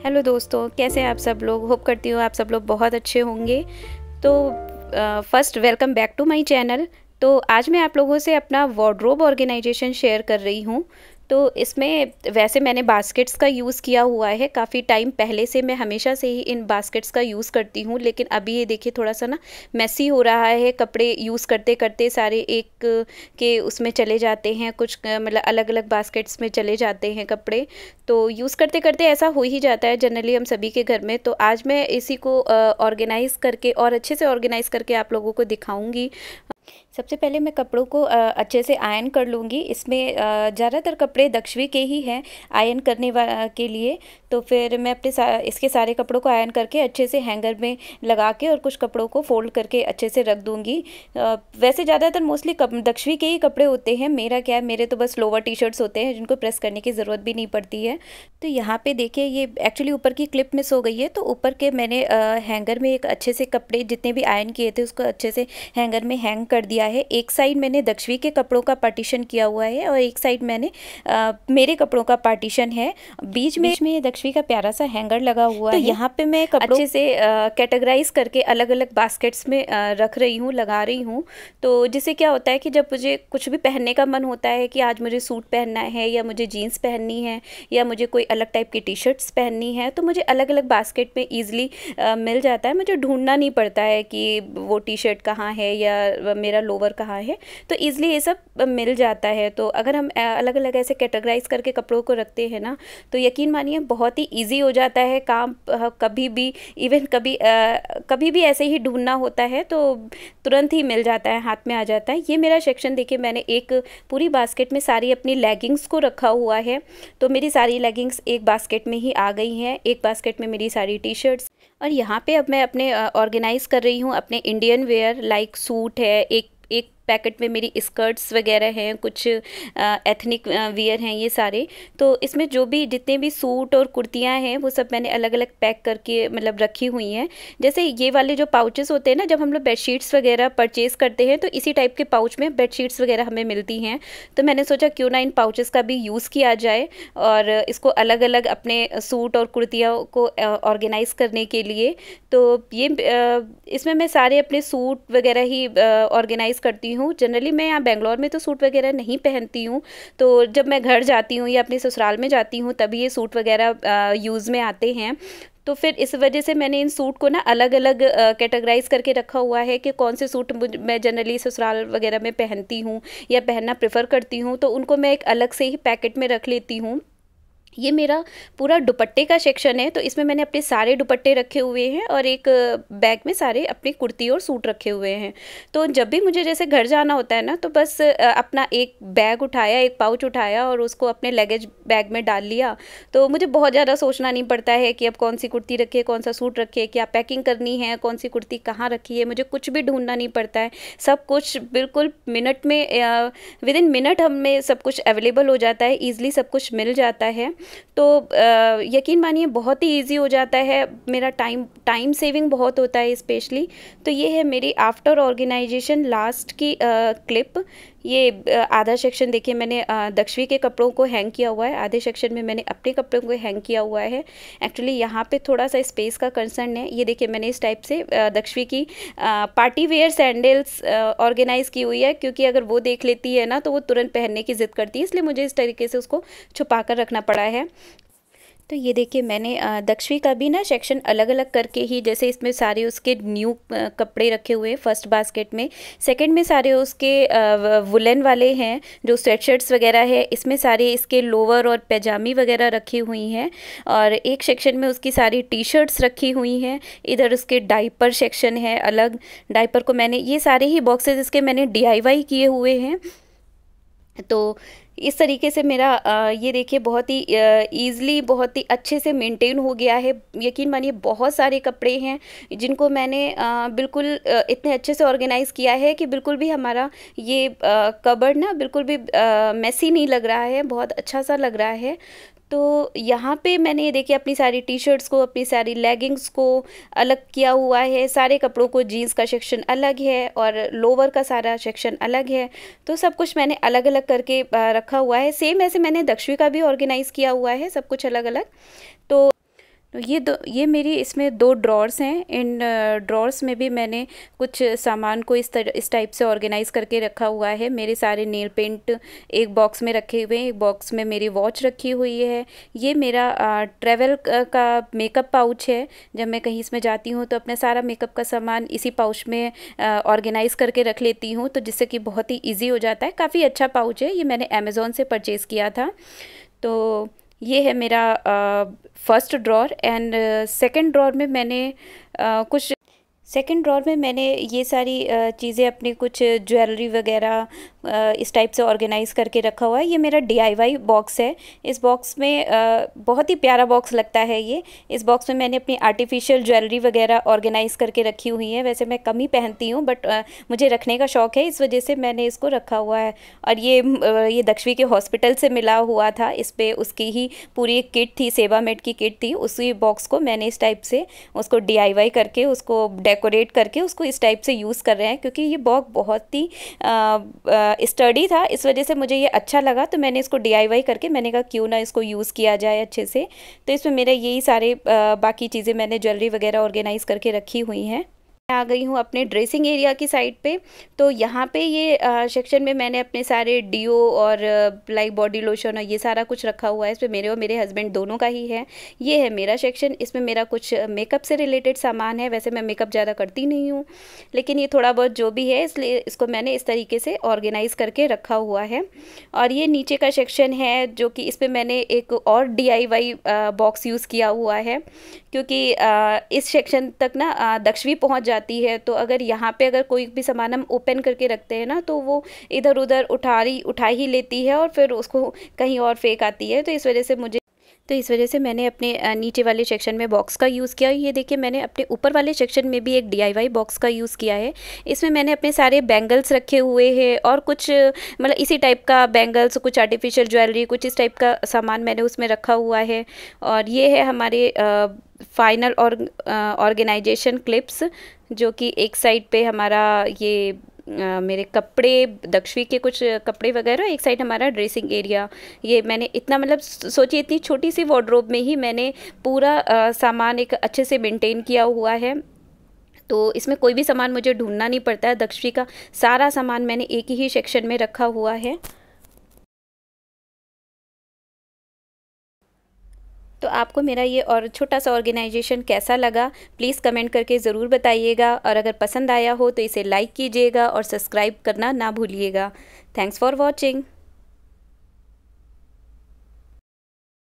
Hello दोस्तों, कैसे हैं आप सब लोग। होप करती हूँ आप सब लोग बहुत अच्छे होंगे। तो first welcome back to my channel. तो आज मैं आप लोगों से अपना वार्डरोब ऑर्गेनाइजेशन शेयर कर रही हूँ। तो इसमें वैसे मैंने बास्केट्स का यूज़ किया हुआ है काफ़ी टाइम पहले से। मैं हमेशा से ही इन बास्केट्स का यूज़ करती हूँ, लेकिन अभी ये देखिए थोड़ा सा ना मैसी हो रहा है। कपड़े यूज़ करते करते सारे एक के उसमें चले जाते हैं, कुछ मतलब अलग अलग बास्केट्स में चले जाते हैं कपड़े। तो यूज़ करते करते ऐसा हो ही जाता है जनरली हम सभी के घर में। तो आज मैं इसी को ऑर्गेनाइज़ करके और अच्छे से ऑर्गेनाइज़ करके आप लोगों को दिखाऊंगी। सबसे पहले मैं कपड़ों को अच्छे से आयन कर लूँगी। इसमें ज़्यादातर कपड़े दक्षवी के ही हैं आयन करने के लिए। तो फिर मैं अपने इसके सारे कपड़ों को आयन करके अच्छे से हैंगर में लगा के और कुछ कपड़ों को फोल्ड करके अच्छे से रख दूँगी। वैसे ज़्यादातर मोस्टली दक्षवी के ही कपड़े होते हैं। मेरा क्या है, मेरे तो बस लोअर टी शर्ट्स होते हैं जिनको प्रेस करने की ज़रूरत भी नहीं पड़ती है। तो यहाँ पे देखिए ये एक्चुअली ऊपर की क्लिप मिस हो गई है, तो ऊपर के मैंने हैंगर में एक अच्छे से कपड़े जितने भी आयन किए थे उसको अच्छे से हैंगर में हैंग कर दिया है। एक साइड मैंने दक्षवी के कपड़ों का पार्टीशन किया हुआ है और एक साइड मैंने मेरे कपड़ों का पार्टीशन है। बीच में ये दक्षवी का प्यारा सा हैंगर लगा हुआ है। तो यहाँ पे मैं कपड़ों अच्छे से कैटेगराइज करके अलग अलग बास्केट्स में रख रही हूँ, लगा रही हूँ। तो जिससे क्या होता है कि जब मुझे कुछ भी पहनने का मन होता है कि आज मुझे सूट पहनना है या मुझे जीन्स पहननी है या मुझे कोई अलग टाइप की टी शर्ट्स पहननी है, तो मुझे अलग अलग बास्केट में ईजिली मिल जाता है। मुझे ढूंढना नहीं पड़ता है कि वो टी शर्ट कहाँ है या मेरा लोवर कहाँ है, तो ईजिली ये सब मिल जाता है। तो अगर हम अलग अलग ऐसे कैटेगराइज करके कपड़ों को रखते हैं ना, तो यकीन मानिए बहुत ही ईजी हो जाता है काम। कभी भी इवन कभी भी ऐसे ही ढूंढना होता है तो तुरंत ही मिल जाता है, हाथ में आ जाता है। ये मेरा सेक्शन देखिए, मैंने एक पूरी बास्केट में सारी अपनी लेगिंग्स को रखा हुआ है। तो मेरी सारी लेगिंग्स एक बास्केट में ही आ गई हैं, एक बास्केट में मेरी सारी टी शर्ट्स। और यहाँ पे अब मैं अपने ऑर्गेनाइज़ कर रही हूँ अपने इंडियन वेयर, लाइक सूट है, एक पैकेट में मेरी स्कर्ट्स वगैरह हैं, कुछ एथनिक वियर हैं, ये सारे। तो इसमें जो भी जितने भी सूट और कुर्तियाँ हैं वो सब मैंने अलग अलग पैक करके मतलब रखी हुई हैं। जैसे ये वाले जो पाउचेस होते हैं ना, जब हम लोग बेडशीट्स वगैरह परचेज़ करते हैं तो इसी टाइप के पाउच में बेडशीट्स वगैरह हमें मिलती हैं। तो मैंने सोचा क्यों ना इन पाउचेस का भी यूज़ किया जाए और इसको अलग अलग अपने सूट और कुर्तियों को ऑर्गेनाइज़ करने के लिए। तो ये इसमें मैं सारे अपने सूट वगैरह ही ऑर्गेनाइज़ करती हूँ। जनरली मैं यहाँ बेंगलोर में तो सूट वगैरह नहीं पहनती हूँ, तो जब मैं घर जाती हूँ या अपने ससुराल में जाती हूँ तभी ये सूट वगैरह यूज़ में आते हैं। तो फिर इस वजह से मैंने इन सूट को ना अलग अलग कैटेगराइज करके रखा हुआ है कि कौन से सूट मैं जनरली ससुराल वगैरह में पहनती हूँ या पहनना प्रेफर करती हूँ, तो उनको मैं एक अलग से ही पैकेट में रख लेती हूँ। ये मेरा पूरा दुपट्टे का सेक्शन है, तो इसमें मैंने अपने सारे दुपट्टे रखे हुए हैं और एक बैग में सारे अपनी कुर्ती और सूट रखे हुए हैं। तो जब भी मुझे जैसे घर जाना होता है ना, तो बस अपना एक बैग उठाया, एक पाउच उठाया और उसको अपने लगेज बैग में डाल लिया। तो मुझे बहुत ज़्यादा सोचना नहीं पड़ता है कि अब कौन सी कुर्ती रखे, कौन सा सूट रखे, क्या पैकिंग करनी है, कौन सी कुर्ती कहाँ रखी है, मुझे कुछ भी ढूंढना नहीं पड़ता है। सब कुछ बिल्कुल मिनट में विद इन मिनट हमें सब कुछ अवेलेबल हो जाता है, ईजिली सब कुछ मिल जाता है। तो यकीन मानिए बहुत ही इजी हो जाता है, मेरा टाइम सेविंग बहुत होता है स्पेशली। तो ये है मेरी आफ्टर ऑर्गेनाइजेशन लास्ट की क्लिप। ये आधा सेक्शन देखिए मैंने दक्षवी के कपड़ों को हैंग किया हुआ है, आधे सेक्शन में मैंने अपने कपड़ों को हैंग किया हुआ है। एक्चुअली यहाँ पे थोड़ा सा स्पेस का कंसर्न है। ये देखिए मैंने इस टाइप से दक्षवी की पार्टी वेयर सैंडल्स ऑर्गेनाइज़ की हुई है, क्योंकि अगर वो देख लेती है ना तो वो तुरंत पहनने की ज़िद करती है, इसलिए मुझे इस तरीके से उसको छुपा कर रखना पड़ा है। तो ये देखिए मैंने दक्षवी का भी ना सेक्शन अलग अलग करके ही, जैसे इसमें सारे उसके न्यू कपड़े रखे हुए हैं फर्स्ट बास्केट में, सेकंड में सारे उसके वुलन वाले हैं जो स्वेटशर्ट्स वगैरह है, इसमें सारे इसके लोवर और पैजामी वगैरह रखी हुई हैं, और एक सेक्शन में उसकी सारी टी शर्ट्स रखी हुई हैं। इधर उसके डाइपर सेक्शन है अलग, डाइपर को मैंने ये सारे ही बॉक्सेस इसके मैंने DIY किए हुए हैं। तो इस तरीके से मेरा ये देखिए बहुत ही ईज़िली बहुत ही अच्छे से मेंटेन हो गया है। यकीन मानिए बहुत सारे कपड़े हैं जिनको मैंने बिल्कुल इतने अच्छे से ऑर्गेनाइज़ किया है कि बिल्कुल भी हमारा ये कबर्ड ना बिल्कुल भी मैसी नहीं लग रहा है, बहुत अच्छा सा लग रहा है। तो यहाँ पे मैंने ये देखिए अपनी सारी टी शर्ट्स को, अपनी सारी लेगिंग्स को अलग किया हुआ है, सारे कपड़ों को, जीन्स का सेक्शन अलग है और लोवर का सारा सेक्शन अलग है। तो सब कुछ मैंने अलग अलग करके रखा हुआ है। सेम ऐसे मैंने दक्षवी का भी ऑर्गेनाइज़ किया हुआ है, सब कुछ अलग अलग। तो तो ये मेरी इसमें 2 ड्रॉर्स हैं। इन ड्रॉर्स में भी मैंने कुछ सामान को इस टाइप से ऑर्गेनाइज़ करके रखा हुआ है। मेरे सारे नेल पेंट एक बॉक्स में रखे हुए हैं, एक बॉक्स में मेरी वॉच रखी हुई है। ये मेरा ट्रैवल का मेकअप पाउच है। जब मैं कहीं इसमें जाती हूँ तो अपना सारा मेकअप का सामान इसी पाउच में ऑर्गेनाइज़ करके रख लेती हूँ, तो जिससे कि बहुत ही ईजी हो जाता है। काफ़ी अच्छा पाउच है, ये मैंने अमेज़ॉन से परचेज़ किया था। तो ये है मेरा first drawer. And second drawer में मैंने कुछ सेकंड ड्रॉर में मैंने ये सारी चीज़ें अपनी कुछ ज्वेलरी वगैरह इस टाइप से ऑर्गेनाइज़ करके रखा हुआ है। ये मेरा DIY बॉक्स है। इस बॉक्स में बहुत ही प्यारा बॉक्स लगता है ये। इस बॉक्स में मैंने अपनी आर्टिफिशियल ज्वेलरी वगैरह ऑर्गेनाइज़ करके रखी हुई है। वैसे मैं कम ही पहनती हूँ, बट मुझे रखने का शौक़ है, इस वजह से मैंने इसको रखा हुआ है। और ये दक्षवी के हॉस्पिटल से मिला हुआ था। इस पर उसकी ही पूरी एक किट थी, सेबामेड की किट थी। उसी बॉक्स को मैंने इस टाइप से उसको DIY करके, उसको डेकोरेट करके उसको इस टाइप से यूज़ कर रहे हैं। क्योंकि ये बॉक्स बहुत ही स्टडी था, इस वजह से मुझे ये अच्छा लगा, तो मैंने इसको DIY करके मैंने कहा क्यों ना इसको यूज़ किया जाए अच्छे से। तो इसमें मेरा यही सारे बाकी चीज़ें मैंने ज्वेलरी वगैरह ऑर्गेनाइज़ करके रखी हुई हैं। आ गई हूँ अपने ड्रेसिंग एरिया की साइड पे। तो यहाँ पे ये सेक्शन में मैंने अपने सारे डीओ और लाइक बॉडी लोशन और ये सारा कुछ रखा हुआ है। इसमें मेरे और मेरे हस्बैंड दोनों का ही है। ये है मेरा सेक्शन, इसमें मेरा कुछ मेकअप से रिलेटेड सामान है। वैसे मैं मेकअप ज़्यादा करती नहीं हूँ, लेकिन ये थोड़ा बहुत जो भी है, इसलिए इसको मैंने इस तरीके से ऑर्गेनाइज़ करके रखा हुआ है। और ये नीचे का सेक्शन है, जो कि इस पर मैंने एक और DIY बॉक्स यूज़ किया हुआ है। क्योंकि इस सेक्शन तक ना दक्षवी पहुँच जाती है, तो अगर यहाँ पे अगर कोई भी सामान हम ओपन करके रखते हैं ना, तो वो इधर उधर उठा ही लेती है और फिर उसको कहीं और फेंक आती है। तो इस वजह से मैंने अपने नीचे वाले सेक्शन में बॉक्स का यूज़ किया। ये देखिए, मैंने अपने ऊपर वाले सेक्शन में भी एक DIY बॉक्स का यूज़ किया है। इसमें मैंने अपने सारे बैंगल्स रखे हुए हैं और कुछ मतलब इसी टाइप का बैंगल्स, कुछ आर्टिफिशियल ज्वेलरी, कुछ इस टाइप का सामान मैंने उसमें रखा हुआ है। और ये है हमारे फाइनल ऑर्गेनाइजेशन क्लिप्स, जो कि एक साइड पे हमारा ये मेरे कपड़े, दक्षवी के कुछ कपड़े वगैरह, एक साइड हमारा ड्रेसिंग एरिया। ये मैंने इतना मतलब सोचिए इतनी छोटी सी वार्डरोब में ही मैंने पूरा सामान एक अच्छे से मेंटेन किया हुआ है। तो इसमें कोई भी सामान मुझे ढूंढना नहीं पड़ता है। दक्षवी का सारा सामान मैंने एक ही सेक्शन में रखा हुआ है। तो आपको मेरा ये और छोटा सा ऑर्गेनाइजेशन कैसा लगा, प्लीज़ कमेंट करके ज़रूर बताइएगा। और अगर पसंद आया हो तो इसे लाइक कीजिएगा और सब्सक्राइब करना ना भूलिएगा। Thanks for watching.